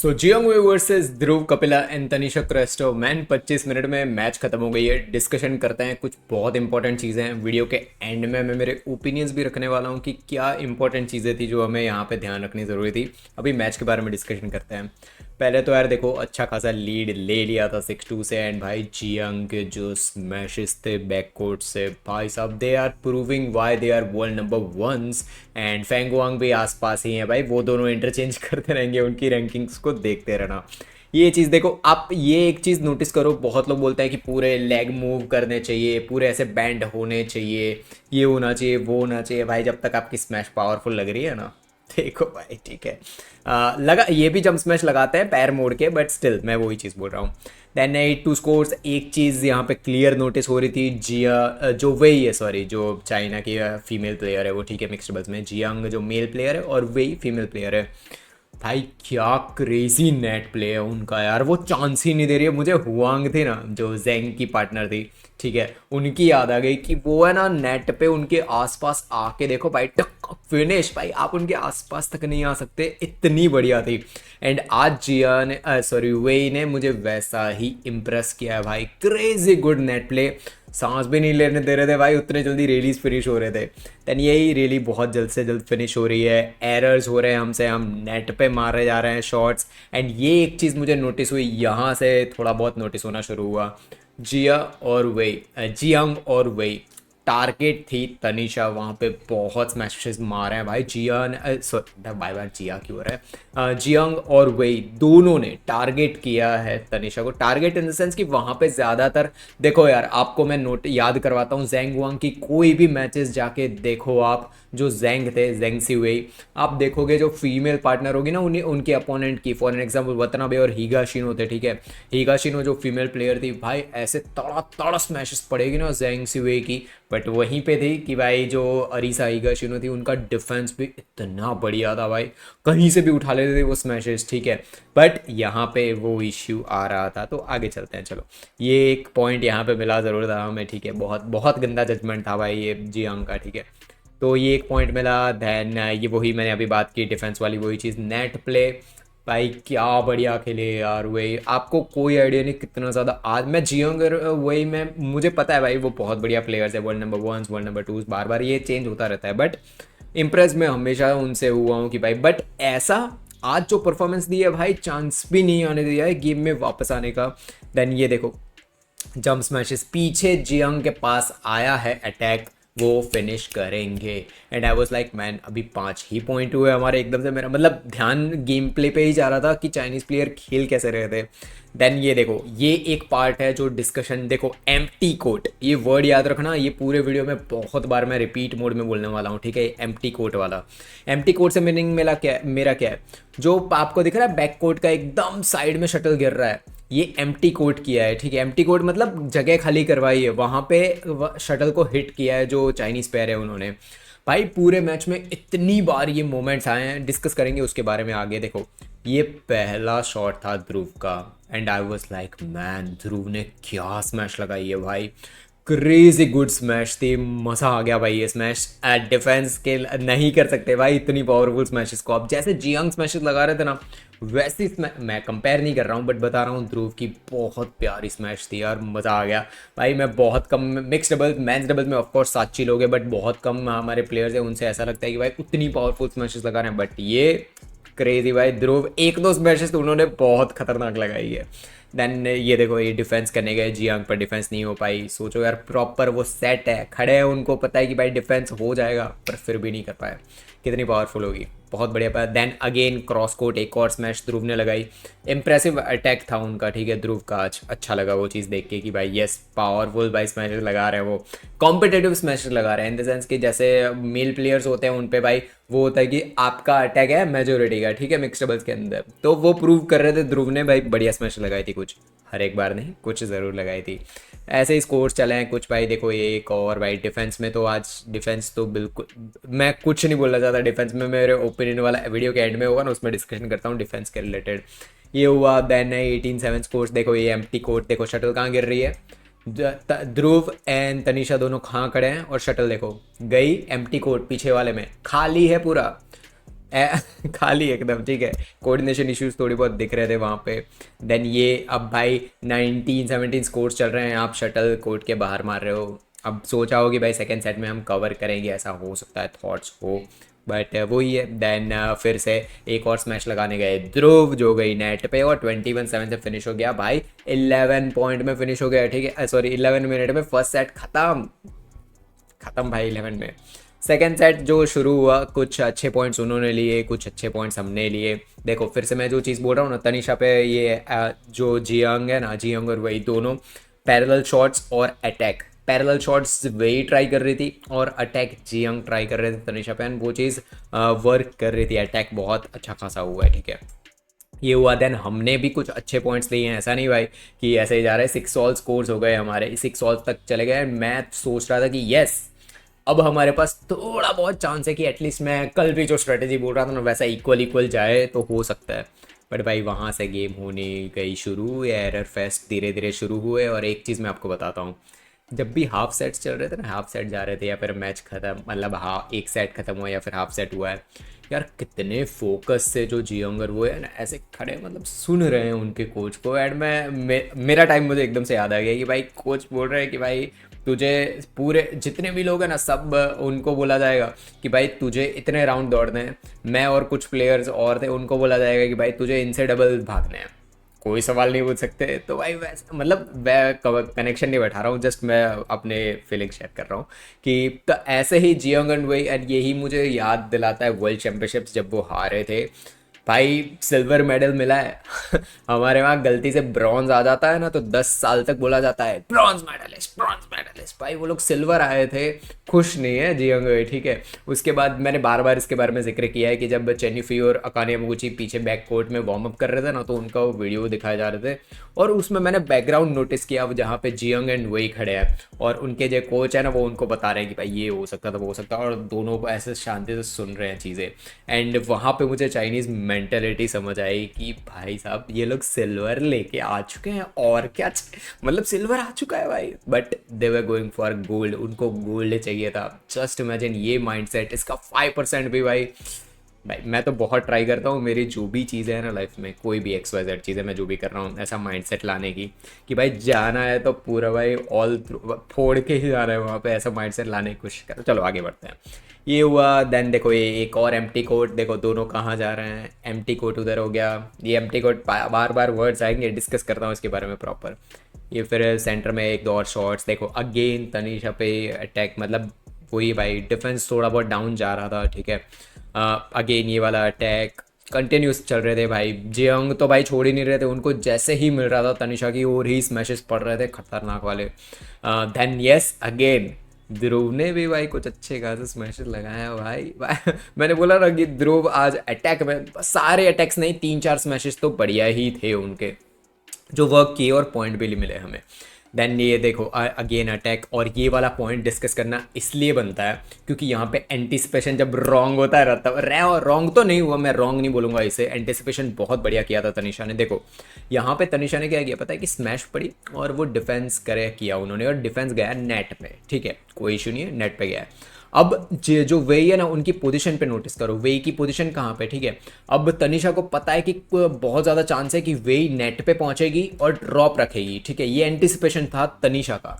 So Jeong way versus Dhruv Kapila and Tanisha Crasto. Man 25 minute में match खत्म हो गई है। डिस्कशन करते हैं, कुछ बहुत इंपॉर्टेंट चीज़ें हैं। वीडियो के एंड में मैं मेरे ओपिनियंस भी रखने वाला हूँ कि क्या इंपॉर्टेंट चीज़ें थी जो हमें यहाँ पे ध्यान रखनी ज़रूरी थी। अभी मैच के बारे में डिस्कशन करते हैं। पहले तो यार देखो, अच्छा खासा लीड ले लिया था 6-2 से। एंड भाई जियोंग के जो स्मैशेस थे बैक कोर्ट से, भाई साहब they are proving why they are world number ones. And फेंगवांग भी आसपास ही हैं भाई, वो दोनों इंटरचेंज करते रहेंगे। उनकी रैंकिंग्स को देखते रहना। ये चीज़ देखो, आप ये एक चीज़ नोटिस करो, बहुत लोग बोलते हैं कि पूरे लेग मूव करने चाहिए, पूरे ऐसे बैंड होने चाहिए, ये होना चाहिए, वो होना चाहिए। भाई जब तक आपकी स्मैश पावरफुल लग रही है ना, देखो भाई ठीक है। लगा, ये भी जंप स्मैश लगाते हैं पैर मोड़ के, बट स्टिल मैं वही चीज़ बोल रहा हूँ। Then 8-2 scores. एक चीज़ यहाँ पे क्लियर नोटिस हो रही थी, जो वही है, सॉरी, जो चाइना की फीमेल प्लेयर है वो, ठीक है, मिक्स्ड डबल्स में जियांग जो मेल प्लेयर है और वही फीमेल प्लेयर है। भाई क्या क्रेजी नेट प्ले है उनका यार, वो चांस ही नहीं दे रही है मुझे। हुआंग थी ना जो जेंग की पार्टनर थी, ठीक है, उनकी याद आ गई कि वो है ना नेट पे उनके आसपास आके देखो भाई, टक फिनिश। भाई आप उनके आसपास तक नहीं आ सकते, इतनी बढ़िया थी। एंड आज जिया ने, सॉरी, वेई ने मुझे वैसा ही इम्प्रेस किया है भाई। क्रेजी गुड नेट प्ले, सांस भी नहीं लेने दे रहे थे भाई, उतने जल्दी रेलीज फिनिश हो रहे थे। दैन यही रेली बहुत जल्द से जल्द फिनिश हो रही है। एरर्स हो रहे हैं हमसे, हम नेट पे मारे जा रहे हैं शॉट्स। एंड ये एक चीज़ मुझे नोटिस हुई, यहाँ से थोड़ा बहुत नोटिस होना शुरू हुआ। जिया और वेई, जियांग और वेई टारगेट थी तनिषा, वहाँ पे बहुत स्मैशेस मारे हैं भाई। जिया ने, सॉरी बाय बार जिया क्यों हो रहा है, जियांग और वेई दोनों ने टारगेट किया है तनिषा को। टारगेट इन द सेंस कि वहाँ पे ज़्यादातर, देखो यार आपको मैं नोट याद करवाता हूँ, जेंग वांग की कोई भी मैचेस जाके देखो आप, जो जेंग थे, जेंग सी वेई, आप देखोगे जो फीमेल पार्टनर होगी ना उन्हें, उनके अपोनेंट की, फॉर एन एग्जाम्पल वतनाबे और हीगाशिनो थे, ठीक है। हीगाशिनो जो फीमेल प्लेयर थी भाई, ऐसे तड़ा तड़ा स्मैशेस पड़ेगी ना जेंग सी वेई की। बट वहीं पे थी कि भाई जो अरीसा हीगाशिनो थी, उनका डिफेंस भी इतना बढ़िया था भाई, कहीं से भी उठा लेते थे वो स्मैशेस, ठीक है। बट यहाँ पे वो इश्यू आ रहा था, तो आगे चलते हैं। चलो, ये एक पॉइंट यहाँ पे मिला ज़रूर था हमें, ठीक है। बहुत बहुत गंदा जजमेंट था भाई ये जियांग का, ठीक है। तो ये एक पॉइंट मिला। दैन ये वही मैंने अभी बात की डिफेंस वाली, वही चीज़, नेट प्ले। भाई क्या बढ़िया खेले यार वही, आपको कोई आइडिया नहीं कितना ज़्यादा। आज मैं जियोंग वही में, मुझे पता है भाई वो बहुत बढ़िया प्लेयर्स है, world number ones, world number twos, बार बार ये चेंज होता रहता है। बट इम्प्रेस मैं हमेशा उनसे हुआ हूँ कि भाई, बट ऐसा आज जो परफॉर्मेंस दी है भाई, चांस भी नहीं आने दिया है गेम में वापस आने का। देन ये देखो, जंप स्मैशेस, पीछे जियांग के पास आया है अटैक, वो फिनिश करेंगे। And I was like man, अभी 5 ही पॉइंट हुए हमारे, एकदम से मेरा मतलब ध्यान गेम प्ले पे ही जा रहा था कि चाइनीज़ प्लेयर खेल कैसे रहे थे। देन ये देखो, ये एक पार्ट है जो डिस्कशन, देखो एम्प्टी कोर्ट, ये वर्ड याद रखना, ये पूरे वीडियो में बहुत बार मैं रिपीट मोड में बोलने वाला हूँ, ठीक है। एम्प्टी कोर्ट वाला, एम्प्टी कोर्ट से मीनिंग मेरा क्या है, जो आपको दिख रहा है बैक कोर्ट का एकदम साइड में शटल गिर रहा है, ये एम्प्टी कोर्ट किया है, ठीक है। एम्प्टी कोर्ट मतलब जगह खाली करवाई है, वहाँ पे शटल को हिट किया है जो चाइनीज़ प्लेयर है उन्होंने। भाई पूरे मैच में इतनी बार ये मोमेंट्स आए हैं, डिस्कस करेंगे उसके बारे में आगे। देखो, ये पहला शॉट था ध्रुव का, and I was like man, Dhruv ने क्या स्मैश लगाई है भाई, क्रेजी गुड स्मैश थी, मज़ा आ गया भाई। ये स्मैश डिफेंस के नहीं कर सकते भाई इतनी पावरफुल स्मैशेस को। आप जैसे जियांग स्मैशेस लगा रहे थे ना, वैसी मैं कंपेयर नहीं कर रहा हूँ, बट बता रहा हूँ ध्रुव की बहुत प्यारी स्मैश थी यार, मज़ा आ गया भाई। मैं बहुत कम मिक्स डबल, मैच डबल में ऑफकोर्स 7 लोग हैं, बट बहुत कम हमारे प्लेयर्स हैं, उनसे ऐसा लगता है कि भाई उतनी पावरफुल स्मैशेस लगा रहे हैं। बट ये क्रेजी भाई, ध्रुव एक दो स्मैशेस तो उन्होंने बहुत खतरनाक लगाई है। देन ये देखो, ये डिफेंस करने गए जियांग पर, डिफेंस नहीं हो पाई। सोचो यार, प्रॉपर वो सेट है, खड़े हैं, उनको पता है कि भाई डिफेंस हो जाएगा, पर फिर भी नहीं कर पाए। कितनी पावरफुल होगी, बहुत बढ़िया पाया। देन अगेन क्रॉस कोर्ट, एक और स्मैश ध्रुव ने लगाई, इंप्रेसिव अटैक था उनका, ठीक है, ध्रुव का। आज अच्छा लगा वो चीज़ देख के कि भाई यस, पावरफुल भाई स्मैशेस लगा रहे हैं वो, कॉम्पिटेटिव स्मैशेस लगा रहे हैं, इन द सेंस कि जैसे मेल प्लेयर्स होते हैं उन पे भाई वो होता है कि आपका अटैक है मेजोरिटी का, ठीक है, मिक्स डबल्स के अंदर। तो वो प्रूव कर रहे थे ध्रुव ने भाई, बढ़िया स्मैश लगाई थी, कुछ हर एक बार नहीं, कुछ ज़रूर लगाई थी। ऐसे ही स्कोर्स चले हैं कुछ भाई। देखो ये एक और भाई, डिफेंस में तो आज डिफेंस तो बिल्कुल, मैं कुछ नहीं बोलना चाहता डिफेंस में, मेरे ओपिनियन वाला वीडियो के एंड में होगा ना, उसमें डिस्कशन करता हूँ डिफेंस के रिलेटेड। ये हुआ। Then 18-7 scores. देखो ये एम्प्टी कोर्ट, देखो शटल कहाँ गिर रही है, ध्रुव एंड तनिषा दोनों कहाँ खड़े हैं, और शटल देखो गई एम्प्टी कोर्ट, पीछे वाले में खाली है पूरा। खाली एकदम, ठीक है। कोऑर्डिनेशन इश्यूज थोड़ी बहुत दिख रहे थे वहाँ पे। देन ये अब भाई 19-17 स्कोर्स चल रहे हैं, आप शटल कोर्ट के बाहर मार रहे हो। अब सोचा हो कि भाई सेकेंड सेट में हम कवर करेंगे, ऐसा हो सकता है, थॉट्स हो, बट वही है। देन फिर से एक और स्मैश लगाने गए ध्रुव, जो गई नेट पे और 21-7 से फिनिश हो गया भाई। 11 पॉइंट में फिनिश हो गया, ठीक है, सॉरी 11 मिनट में फर्स्ट सेट खत्म। खत्म भाई 11 में। सेकेंड सेट जो शुरू हुआ, कुछ अच्छे पॉइंट्स उन्होंने लिए, कुछ अच्छे पॉइंट्स हमने लिए। देखो फिर से मैं जो चीज़ बोल रहा हूँ ना, तनिषा पे ये जो जियांग है ना, जियांग और वही दोनों पैरेलल शॉट्स और अटैक, पैरेलल शॉट्स वही ट्राई कर रही थी और अटैक जियांग ट्राई कर रहे थे तनिषा पे, वो चीज़ वर्क कर रही थी। अटैक बहुत अच्छा खासा हुआ है, ठीक है, ये हुआ। देन हमने भी कुछ अच्छे पॉइंट्स लिए हैं, ऐसा नहीं भाई कि ऐसे ही जा रहा है। 6 ऑल स्कोर्स हो गए हमारे, 6 ऑल तक चले गए। मैं सोच रहा था कि यस, अब हमारे पास थोड़ा बहुत चांस है कि एटलीस्ट मैं कल भी जो स्ट्रेटेजी बोल रहा था ना वैसा इक्वल इक्वल जाए तो हो सकता है। बट भाई वहाँ से गेम होने गई शुरू, एरर फेस्ट धीरे धीरे शुरू हुए। और एक चीज़ मैं आपको बताता हूँ, जब भी हाफ सेट्स चल रहे थे ना, हाफ सेट जा रहे थे या फिर मैच खत्म, मतलब हाँ एक सेट खत्म हुआ या फिर हाफ सेट हुआ है यार, कितने फोकस से जो जियोंगर वो है ना ऐसे खड़े, मतलब सुन रहे हैं उनके कोच को। एंड मेरा टाइम मुझे एकदम से याद आ गया कि भाई कोच बोल रहे हैं कि भाई तुझे पूरे जितने भी लोग हैं ना सब उनको बोला जाएगा कि भाई तुझे इतने राउंड दौड़ने हैं। मैं और कुछ प्लेयर्स और थे, उनको बोला जाएगा कि भाई तुझे इनसे डबल भागने हैं, कोई सवाल नहीं पूछ सकते। तो भाई वैसे मतलब मैं कनेक्शन नहीं बैठा रहा हूँ, जस्ट मैं अपने फीलिंग शेयर कर रहा हूँ कि तो ऐसे ही जियोंगन वही, एंड यही मुझे याद दिलाता है वर्ल्ड चैम्पियनशिप्स जब वो हारे थे भाई। सिल्वर मेडल मिला है हमारे वहाँ गलती से ब्रॉन्ज आ जाता है ना तो 10 साल तक बोला जाता है ब्रॉन्ज मेडलिस्ट, ब्रॉन्ज मेडलिस्ट। भाई वो लोग सिल्वर आए थे, खुश नहीं है जियोंग, ठीक है। उसके बाद मैंने बार बार इसके बारे में जिक्र किया है कि जब चेन्नीफी और अकाने यमागुची पीछे बैक कोर्ट में वार्म अप कर रहे थे ना, तो उनका वो वीडियो दिखाए जा रहे थे और उसमें मैंने बैकग्राउंड नोटिस किया जहाँ पे जियोंग एंड वही खड़े हैं और उनके जो कोच है ना वो उनको बता रहे हैं कि भाई ये हो सकता था, वो हो सकता, और दोनों को ऐसे शांति से सुन रहे हैं चीज़ें। एंड वहाँ पे मुझे चाइनीज़ मेंटेलिटी समझ आई कि भाई साहब ये लोग सिल्वर लेके आ चुके हैं और क्या मतलब सिल्वर आ चुका है भाई, but they were going for gold, उनको गोल्ड चाहिए था। जस्ट इमेजिन ये माइंडसेट, इसका 5% भी भाई। भाई मैं तो बहुत ट्राई करता हूँ मेरी जो भी चीज़ें हैं ना लाइफ में, कोई भी XYZ चीज़ें मैं जो भी कर रहा हूँ, ऐसा माइंडसेट लाने की कि भाई जाना है तो पूरा भाई ऑल फोड़ के ही जाना है वहाँ पे, ऐसा माइंडसेट लाने की कोशिश कर। चलो आगे बढ़ते हैं। ये हुआ। देन देखो ये एक और एम्प्टी कोर्ट, देखो दोनों कहाँ जा रहे हैं। एम्प्टी कोर्ट उधर हो गया, ये एम्प्टी कोर्ट बार बार वर्ड्स आएंगे, डिस्कस करता हूँ इसके बारे में प्रॉपर। ये फिर सेंटर में एक दो और शॉट्स, देखो अगेन तनीषा पे अटैक, मतलब वही भाई डिफेंस थोड़ा बहुत डाउन जा रहा था, ठीक है। अगेन ये वाला अटैक कंटिन्यूस चल रहे थे भाई। जियोंग तो भाई छोड़ ही नहीं रहे थे, उनको जैसे ही मिल रहा था तनिषा की और ही स्मैशेस पड़ रहे थे खतरनाक वाले। देन यस अगेन ध्रुव ने भी भाई कुछ अच्छे खासे स्मैशेस लगाया भाई मैंने बोला ना कि ध्रुव आज अटैक में, सारे अटैक्स नहीं 3-4 स्मैशेस तो बढ़िया ही थे उनके, जो वर्क किए और पॉइंट भी मिले हमें। देन ये देखो अगेन अटैक, और ये वाला पॉइंट डिस्कस करना इसलिए बनता है क्योंकि यहाँ पे एंटिसिपेशन जब रॉन्ग होता है रहता है, रॉन्ग तो नहीं हुआ, मैं रॉन्ग नहीं बोलूँगा इसे, एंटिसिपेशन बहुत बढ़िया किया था तनिषा ने। देखो यहाँ पे तनिषा ने क्या किया पता है कि स्मैश पड़ी और वो डिफेंस करे किया उन्होंने, और डिफेंस गया नेट पे, ठीक है, कोई इशू नहीं है, नेट पे गया है। अब जो वेई है ना उनकी पोजीशन पे नोटिस करो, वेई की पोजीशन कहाँ पे, ठीक है। अब तनिषा को पता है कि बहुत ज़्यादा चांस है कि वेई नेट पे पहुंचेगी और ड्रॉप रखेगी, ठीक है, ये एंटिसिपेशन था तनिषा का।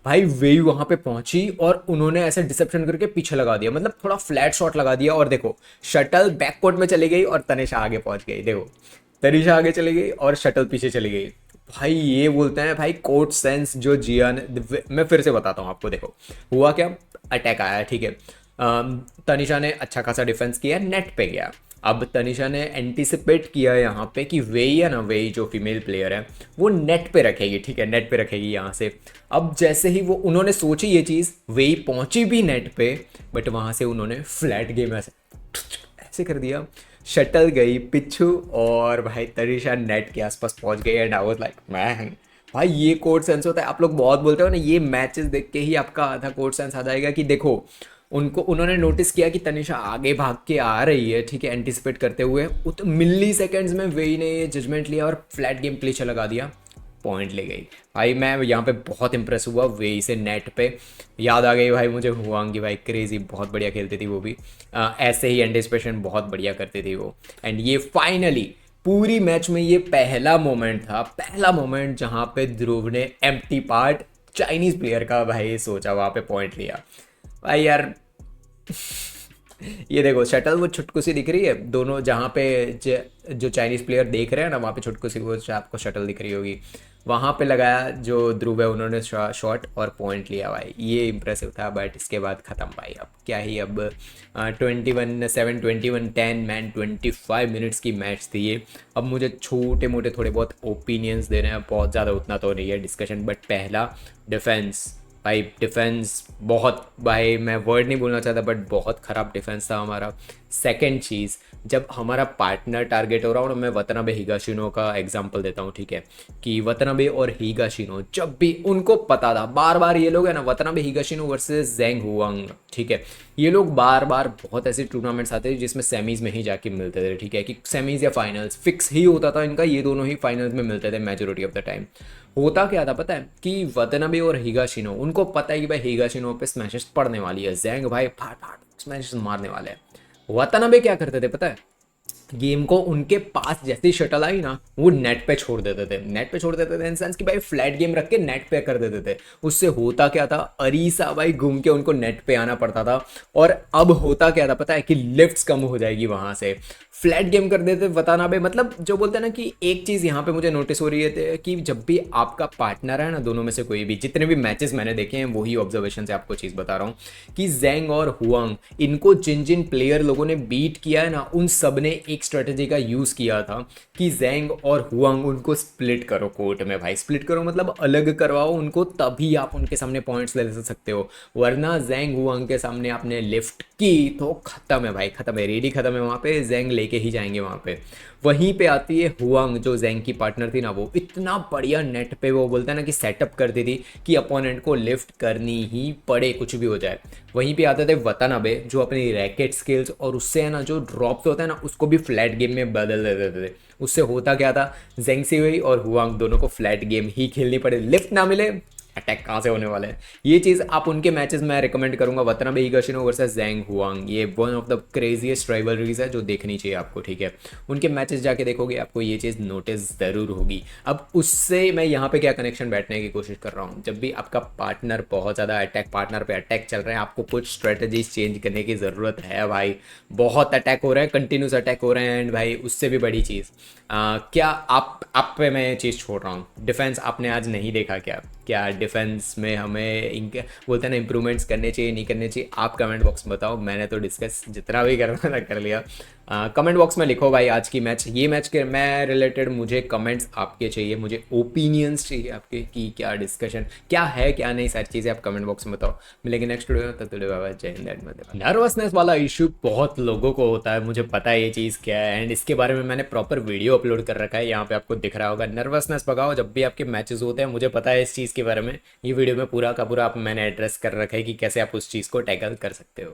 भाई वेई वहां पे पहुंची और उन्होंने ऐसे डिसेप्शन करके पीछे लगा दिया, मतलब थोड़ा फ्लैट शॉट लगा दिया, और देखो शटल बैककोर्ट में चली गई और तनिषा आगे पहुंच गई। देखो तनिषा आगे चली गई और शटल पीछे चली गई। भाई ये बोलते हैं भाई कोर्ट सेंस जो जियान, मैं फिर से बताता हूँ आपको। देखो हुआ क्या, अटैक आया, ठीक है, तनिषा ने अच्छा खासा डिफेंस किया, नेट पे गया। अब तनिषा ने एंटिसिपेट किया यहाँ पे कि वेई है ना, वेई जो फीमेल प्लेयर है वो नेट पे रखेगी, ठीक है, नेट पे रखेगी यहाँ से। अब जैसे ही वो उन्होंने सोची ये चीज़, वेई पहुंची भी नेट पे, बट वहाँ से उन्होंने फ्लैट गेम ऐसे ऐसे कर दिया, शटल गई पिछू और भाई तनिषा नेट के आसपास पहुंच गई। And I was like man, भाई ये कोर्ट सेंस होता है। आप लोग बहुत बोलते हो ना, ये मैचेस देख के ही आपका आधा कोर्ट सेंस आ जाएगा कि देखो उन्होंने नोटिस किया कि तनिषा आगे भाग के आ रही है, ठीक है, एंटिसिपेट करते हुए मिली सेकेंड्स में वेई ने ये जजमेंट लिया और फ्लैट गेम पीछे लगा दिया। पॉइंट ले गई भाई। मैं यहाँ पे बहुत इंप्रेस हुआ वे से नेट पे। याद आ गई भाई मुझे हुआंगी भाई, क्रेजी बहुत बढ़िया खेलती थी वो भी। ऐसे ही एंटिसिपेशन बहुत बढ़िया करती थी वो। एंड ये फाइनली पूरी मैच में ये पहला मोमेंट था, पहला मोमेंट जहाँ पे ध्रुव ने एम्प्टी पार्ट चाइनीज प्लेयर का भाई सोचा, वहाँ पे पॉइंट लिया भाई यार। ये देखो शटल वो छुटकू सी दिख रही है, दोनों जहाँ पे जो चाइनीज प्लेयर देख रहे हैं ना, वहाँ पे छुटकू सी वो आपको शटल दिख रही होगी, वहाँ पे लगाया जो ध्रुव है, उन्होंने शॉट और पॉइंट लिया भाई। ये इंप्रेसिव था। बट इसके बाद ख़त्म भाई, अब क्या ही। अब 21-7 21-10 मैन 25 मिनट्स की मैच थी ये। अब मुझे छोटे मोटे थोड़े बहुत ओपिनियंस देने हैं, बहुत ज़्यादा उतना तो नहीं है डिस्कशन। बट पहला डिफेंस भाई, डिफेंस बहुत भाई, मैं वर्ड नहीं बोलना चाहता बट बहुत ख़राब डिफेंस था हमारा। सेकंड चीज़, जब हमारा पार्टनर टारगेट हो रहा हो ना, मैं वतनाबे हिगाशिनो का एग्जांपल देता हूँ, ठीक है, कि वतनाबे और हिगाशिनो जब भी उनको पता था, बार बार ये लोग है ना, वतनाबे हिगाशिनो वर्सेस जेंग हुआंग, ठीक है, ये लोग बार बार बहुत ऐसे टूर्नामेंट्स आते थे जिसमें सेमीज़ में ही जाके मिलते थे, ठीक है, कि सेमीज़ या फाइनल्स फिक्स ही होता था इनका, ये दोनों ही फाइनल्स में मिलते थे मेजोरिटी ऑफ द टाइम। होता क्या था पता है, कि वतनाबे और हिगाशिनो, उनको पता है कि भाई हिगाशिनो पे स्मैशेस पड़ने वाली है, जेंग भाई फाट फाट स्मैशेस मारने वाले हैं। वतनाबे क्या करते थे पता है, गेम को उनके पास जैसी शटल आई ना, वो नेट पे छोड़ देते थे। नेट पे छोड़ देते थे इन सेंस कि भाई फ्लैट गेम रख के नेट पे कर देते थे। उससे होता क्या था, अरीसा भाई घूम के उनको नेट पे आना पड़ता था। और अब होता क्या था पता है, कि लिफ्ट्स कम हो जाएगी वहां से, फ्लैट गेम कर देते वतानाबे। मतलब जो बोलते हैं ना, कि एक चीज़ यहाँ पे मुझे नोटिस हो रही है कि जब भी आपका पार्टनर है ना, दोनों में से कोई भी, जितने भी मैचेस मैंने देखे हैं वही ऑब्जर्वेशन से आपको चीज़ बता रहा हूँ, कि जेंग और हुआंग, इनको जिन जिन प्लेयर लोगों ने बीट किया है ना, उन सब ने एक स्ट्रेटेजी का यूज़ किया था कि जेंग और हुआंग उनको स्प्लिट करो कोर्ट में भाई। स्प्लिट करो मतलब अलग करवाओ उनको, तभी आप उनके सामने पॉइंट्स ले सकते हो। वरना जेंग हुआंग के सामने आपने लिफ्ट की तो खत्म है भाई, खत्म है, रेडी खत्म है। वहाँ पे जेंग लेके ही जाएंगे वहाँ पे। वहीं पे आती है हुआंग, जो जेंग की पार्टनर थी ना, वो इतना बढ़िया नेट पे वो बोलता है ना कि सेटअप करती थी कि अपोनेंट को लिफ्ट करनी ही पड़े कुछ भी हो जाए। वहीं पे आते थे वतनाबे, जो अपनी रैकेट स्किल्स और उससे है ना जो ड्रॉप्स होता है ना, उसको भी फ्लैट गेम में बदल देते थे। उससे होता क्या था, जेंग सिवेई और हुआंग दोनों को फ्लैट गेम ही खेलनी पड़े, लिफ्ट ना मिले, अटैक कहाँ से होने वाला है। ये चीज़ आप उनके मैचेस में रिकमेंड करूंगा, वतनाबे हिगाशिनो वर्सेस जेंग हुआंग, ये one of the craziest rivalries है जो देखनी चाहिए आपको, ठीक है। उनके मैचेस जाके देखोगे आपको ये चीज़ नोटिस ज़रूर होगी। अब उससे मैं यहाँ पे क्या कनेक्शन बैठने की कोशिश कर रहा हूँ, जब भी आपका पार्टनर बहुत ज़्यादा अटैक, पार्टनर पे अटैक चल रहे हैं, आपको कुछ स्ट्रेटजीज चेंज करने की ज़रूरत है भाई। बहुत अटैक हो रहे हैं, कंटिन्यूस अटैक हो रहे हैं। एंड भाई उससे भी बड़ी चीज़, क्या आप पे मैं ये चीज़ छोड़ रहा हूँ, डिफेंस आपने आज नहीं देखा क्या? क्या डिफेंस में हमें इनके बोलते हैं ना इंप्रूवमेंट्स करने चाहिए नहीं करने चाहिए? आप कमेंट बॉक्स में बताओ। मैंने तो डिस्कस जितना भी करना था कर लिया। कमेंट बॉक्स में लिखो भाई आज की मैच, ये मैच के मैं रिलेटेड मुझे कमेंट्स आपके चाहिए, मुझे ओपिनियंस चाहिए आपके, कि क्या डिस्कशन क्या है क्या नहीं, सारी चीज़ें आप कमेंट बॉक्स में बताओ। मिलेंगे नेक्स्ट वीडियो में, तब तक बाबा, जय हिंद। नर्वसनेस वाला इशू बहुत लोगों को होता है, मुझे पता है ये चीज़ क्या है। एंड इसके बारे में मैंने प्रॉपर वीडियो अपलोड कर रखा है, यहाँ पे आपको दिख रहा होगा। नर्वसनेस भगाओ जब भी आपके मैचेस होते हैं, मुझे पता है इस चीज़ के बारे में। ये वीडियो में पूरा का पूरा मैंने एड्रेस कर रखा है कि कैसे आप उस चीज़ को टैकल कर सकते हो।